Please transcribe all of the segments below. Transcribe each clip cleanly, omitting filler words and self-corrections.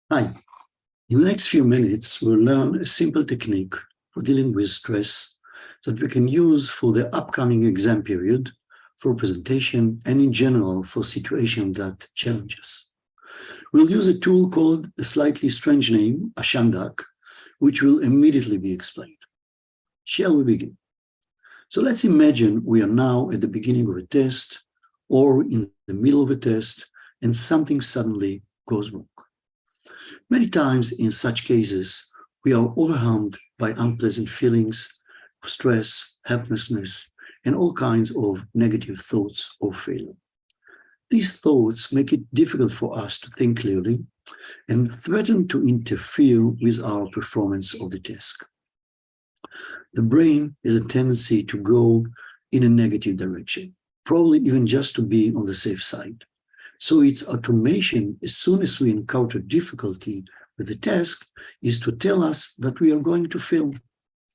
Hi, in the next few minutes, we'll learn a simple technique for dealing with stress that we can use for the upcoming exam period, for presentation, and in general for situations that challenge us. We'll use a tool called a slightly strange name, Ashan Dak, which will immediately be explained. Shall we begin? So let's imagine we are now at the beginning of a test or in the middle of a test and something suddenly goes wrong. Many times in such cases, we are overwhelmed by unpleasant feelings, stress, helplessness, and all kinds of negative thoughts of failure. These thoughts make it difficult for us to think clearly and threaten to interfere with our performance of the task. The brain has a tendency to go in a negative direction, probably even just to be on the safe side. So its automation, as soon as we encounter difficulty with the task, is to tell us that we are going to fail,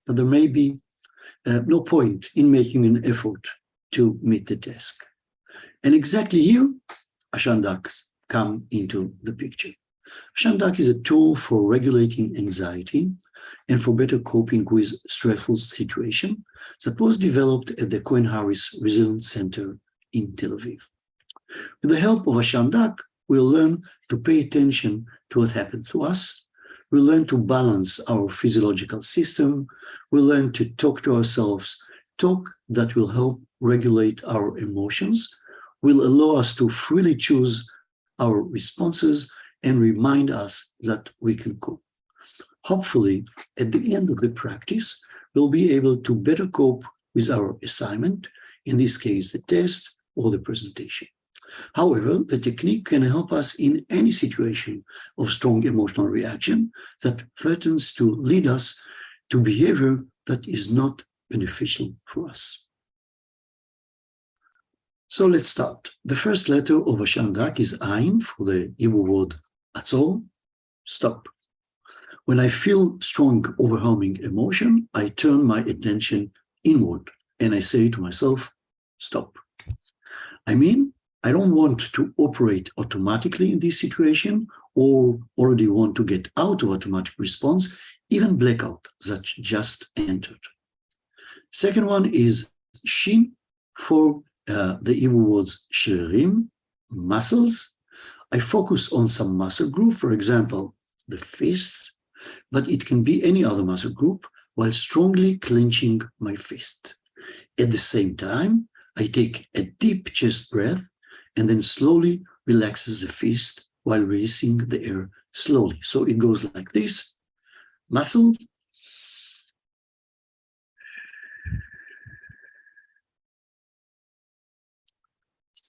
that there may be no point in making an effort to meet the task. And exactly here, Ashan Dak come into the picture. Ashan Dak is a tool for regulating anxiety and for better coping with stressful situations that was developed at the Cohen-Harris Resilience Center in Tel Aviv. With the help of Ashan Dak, we'll learn to pay attention to what happened to us. We'll learn to balance our physiological system. We'll learn to talk to ourselves, talk that will help regulate our emotions, will allow us to freely choose our responses and remind us that we can cope. Hopefully, at the end of the practice, we'll be able to better cope with our assignment, in this case, the test or the presentation. However, the technique can help us in any situation of strong emotional reaction that threatens to lead us to behavior that is not beneficial for us. So let's start. The first letter of Ashan Dak is Ayin for the Hebrew word Atzor, stop. When I feel strong, overwhelming emotion, I turn my attention inward and I say to myself, stop. I mean, I don't want to operate automatically in this situation or already want to get out of automatic response, even blackout that just entered. Second one is Shin for the Hebrew words shririm, muscles. I focus on some muscle group, for example, the fists, but it can be any other muscle group while strongly clenching my fist. At the same time, I take a deep chest breath and then slowly relaxes the fist while releasing the air slowly. So it goes like this, muscle,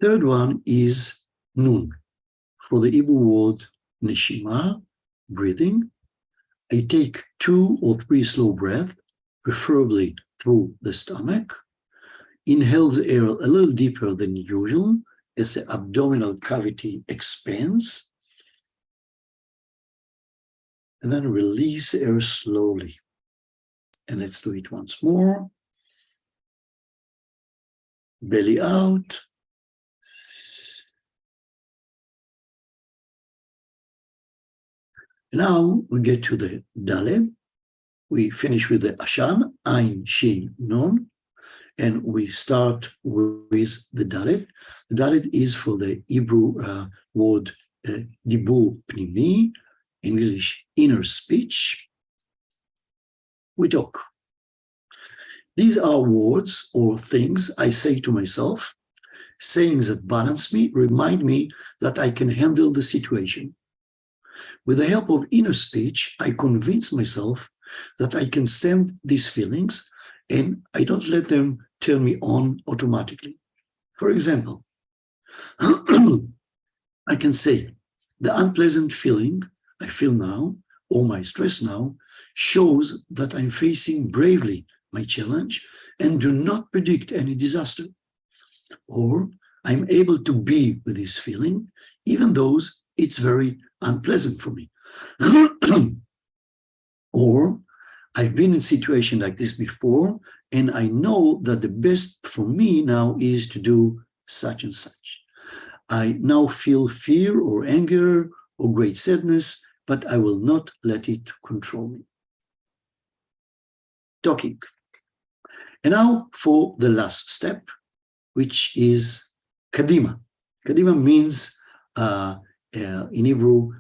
third one is nun, for the Hebrew word neshima, breathing. I take 2 or 3 slow breaths, preferably through the stomach, inhale the air a little deeper than usual, as the abdominal cavity expands, and then release air slowly. And let's do it once more. Belly out. Now we get to the Dalet. We finish with the Ashan, Ayin, Shin, Nun. And we start with the Dalet. The Dalet is for the Hebrew word dibur pnimi, English inner speech. We talk. These are words or things I say to myself, sayings that balance me, remind me that I can handle the situation. With the help of inner speech, I convince myself that I can stand these feelings and I don't let them turn me on automatically. For example, I can say, the unpleasant feeling I feel now, or my stress now, shows that I'm facing bravely my challenge and do not predict any disaster. Or I'm able to be with this feeling, even though it's very unpleasant for me. Or I've been in a situation like this before, and I know that the best for me now is to do such and such. I now feel fear or anger or great sadness. but I will not let it control me. Talking. And now for the last step, which is kadima. Kadima means in Hebrew,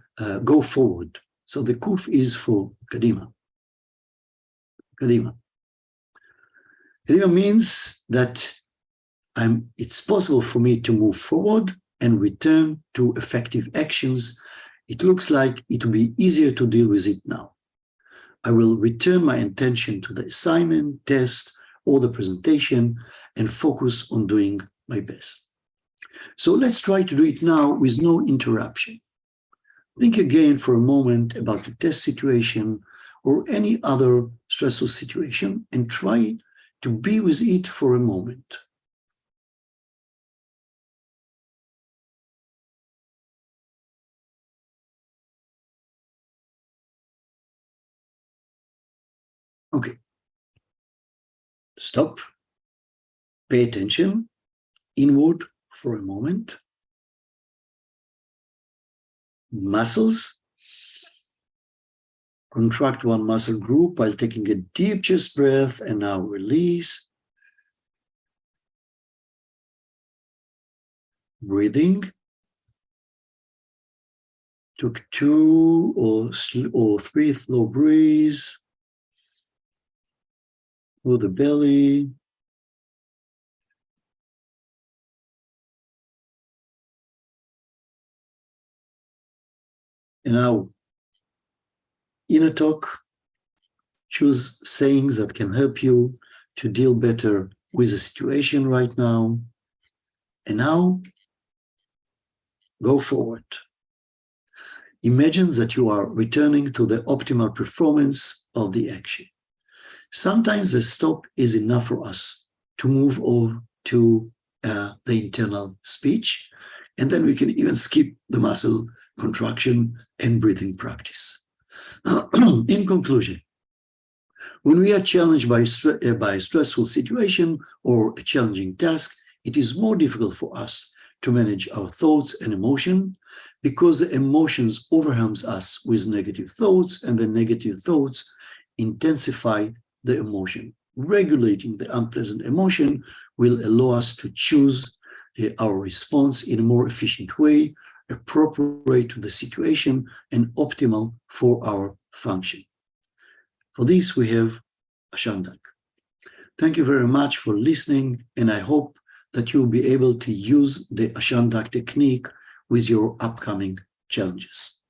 go forward. So the kuf is for kadima. Kadima. Kadima means that it's possible for me to move forward and return to effective actions. It looks like it will be easier to deal with it now. I will return my attention to the assignment, test, or the presentation and focus on doing my best. So let's try to do it now with no interruption. Think again for a moment about the test situation or any other stressful situation and try to be with it for a moment. Okay. Stop. Pay attention inward for a moment. Muscles. Contract one muscle group while taking a deep chest breath and now release. Breathing. Took 2 or 3 slow breaths through the belly. And now, inner talk, choose sayings that can help you to deal better with the situation right now. And now, go forward. Imagine that you are returning to the optimal performance of the action. Sometimes the stop is enough for us to move over to the internal speech, and then we can even skip the muscle contraction and breathing practice. In conclusion, when we are challenged by a stressful situation or a challenging task, it is more difficult for us to manage our thoughts and emotion because the emotions overwhelms us with negative thoughts, and the negative thoughts intensify the emotion. Regulating the unpleasant emotion will allow us to choose our response in a more efficient way, appropriate to the situation, and optimal for our function. For this, we have Ashan Dak. Thank you very much for listening, and I hope that you'll be able to use the Ashan Dak technique with your upcoming challenges.